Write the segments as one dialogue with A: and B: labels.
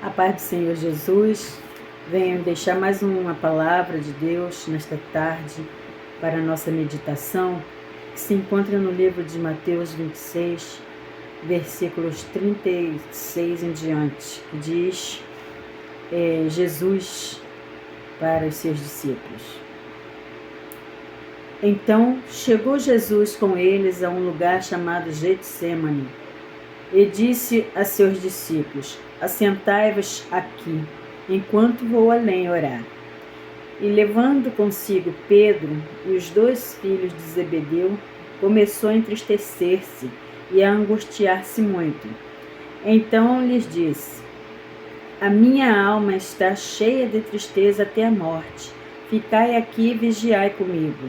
A: A paz do Senhor Jesus, venho deixar mais uma palavra de Deus nesta tarde para a nossa meditação, que se encontra no livro de Mateus 26, versículos 36 em diante, que diz Jesus para os seus discípulos. Então chegou Jesus com eles a um lugar chamado Getsêmani e disse a seus discípulos: assentai-vos aqui, enquanto vou além orar. E levando consigo Pedro e os 2 filhos de Zebedeu, começou a entristecer-se e a angustiar-se muito. Então lhes disse: a minha alma está cheia de tristeza até a morte. Ficai aqui e vigiai comigo.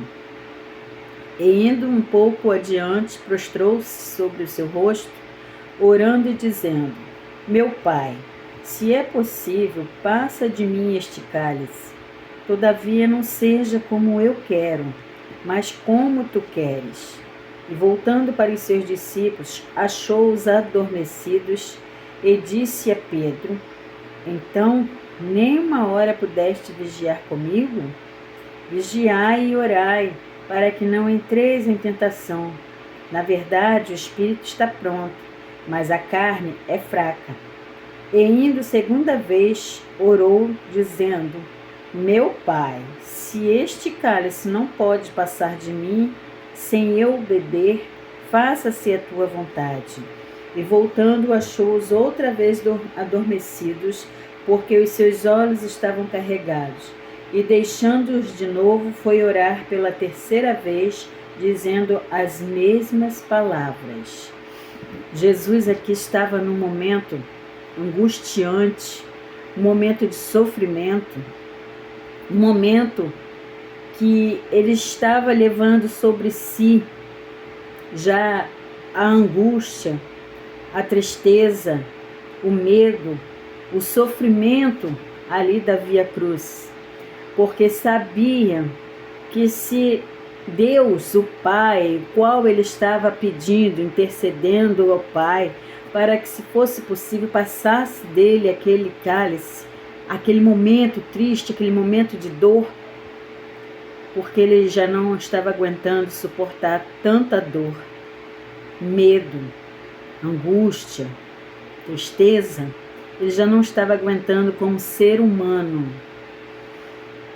A: E indo um pouco adiante, prostrou-se sobre o seu rosto, orando e dizendo: meu Pai, se é possível, passa de mim este cálice. Todavia não seja como eu quero, mas como tu queres. E voltando para os seus discípulos, achou-os adormecidos e disse a Pedro: então, nem uma hora pudeste vigiar comigo? Vigiai e orai, para que não entreis em tentação. Na verdade, o espírito está pronto, mas a carne é fraca. E indo segunda vez, orou, dizendo: meu Pai, se este cálice não pode passar de mim, sem eu beber, faça-se a tua vontade. E voltando, achou-os outra vez adormecidos, porque os seus olhos estavam carregados. E deixando-os de novo, foi orar pela 3ª vez, dizendo as mesmas palavras. Jesus aqui estava num momento angustiante, um momento de sofrimento, um momento que ele estava levando sobre si já a angústia, a tristeza, o medo, o sofrimento ali da Via Cruz, porque sabia que se Deus, o Pai, o qual ele estava pedindo, intercedendo ao Pai, para que, se fosse possível, passasse dele aquele cálice, aquele momento triste, aquele momento de dor, porque ele já não estava aguentando suportar tanta dor, medo, angústia, tristeza. Ele já não estava aguentando como ser humano,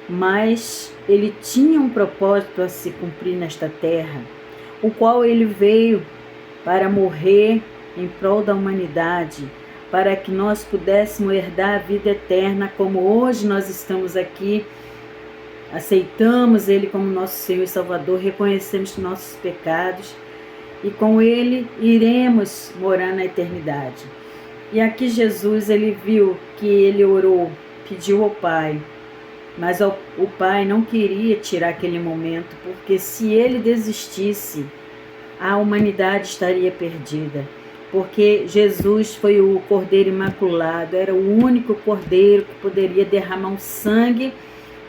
A: mas ele tinha um propósito a se cumprir nesta terra, o qual ele veio para morrer em prol da humanidade, para que nós pudéssemos herdar a vida eterna, como hoje nós estamos aqui, aceitamos Ele como nosso Senhor e Salvador, reconhecemos nossos pecados e com Ele iremos morar na eternidade. E aqui Jesus, ele viu que ele orou, pediu ao Pai, mas o Pai não queria tirar aquele momento, porque se ele desistisse, a humanidade estaria perdida. Porque Jesus foi o Cordeiro Imaculado, era o único Cordeiro que poderia derramar um sangue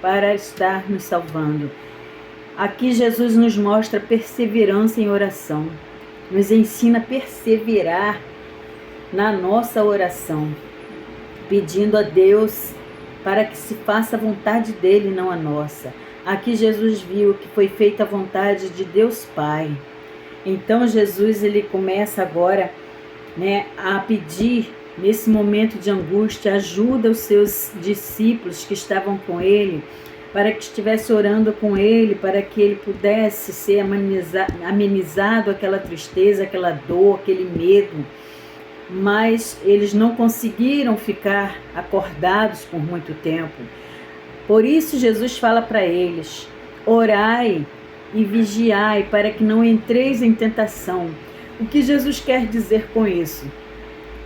A: para estar nos salvando. Aqui Jesus nos mostra perseverança em oração, nos ensina a perseverar na nossa oração, pedindo a Deus para que se faça a vontade dele, não a nossa. Aqui Jesus viu que foi feita a vontade de Deus Pai. Então Jesus, ele começa agora, a pedir, nesse momento de angústia, ajuda aos seus discípulos que estavam com ele, para que estivesse orando com ele, para que ele pudesse ser amenizado aquela tristeza, aquela dor, aquele medo. Mas eles não conseguiram ficar acordados por muito tempo. Por isso Jesus fala para eles: orai e vigiai, para que não entreis em tentação. O que Jesus quer dizer com isso?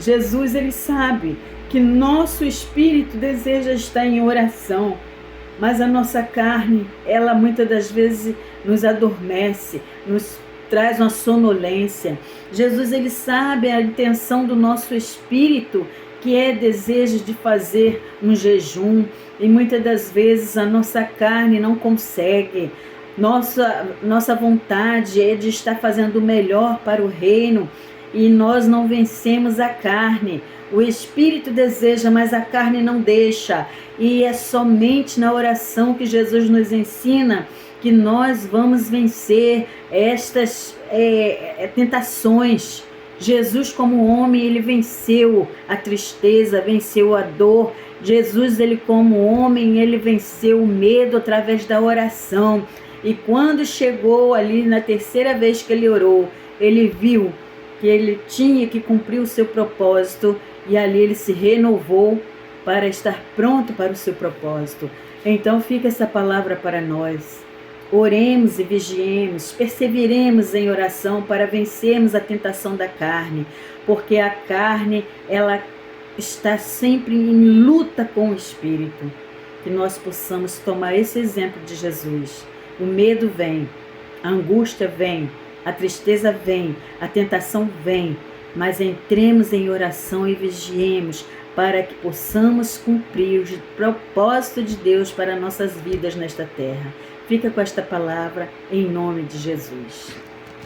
A: Jesus, ele sabe que nosso espírito deseja estar em oração, mas a nossa carne, ela muitas das vezes nos adormece, nos traz uma sonolência. Jesus, ele sabe a intenção do nosso espírito, que é desejo de fazer um jejum, e muitas das vezes a nossa carne não consegue. Nossa vontade é de estar fazendo o melhor para o reino, e nós não vencemos a carne. O Espírito deseja, mas a carne não deixa. E é somente na oração que Jesus nos ensina que nós vamos vencer estas tentações. Jesus, como homem, ele venceu a tristeza, venceu a dor. Jesus, ele como homem, ele venceu o medo através da oração. E quando chegou ali na terceira vez que ele orou, ele viu que ele tinha que cumprir o seu propósito, e ali ele se renovou para estar pronto para o seu propósito. Então fica essa palavra para nós. Oremos e vigiemos, perseveremos em oração para vencermos a tentação da carne, porque a carne, ela está sempre em luta com o Espírito. Que nós possamos tomar esse exemplo de Jesus. O medo vem, a angústia vem, a tristeza vem, a tentação vem, mas entremos em oração e vigiemos para que possamos cumprir o propósito de Deus para nossas vidas nesta terra. Fica com esta palavra em nome de Jesus.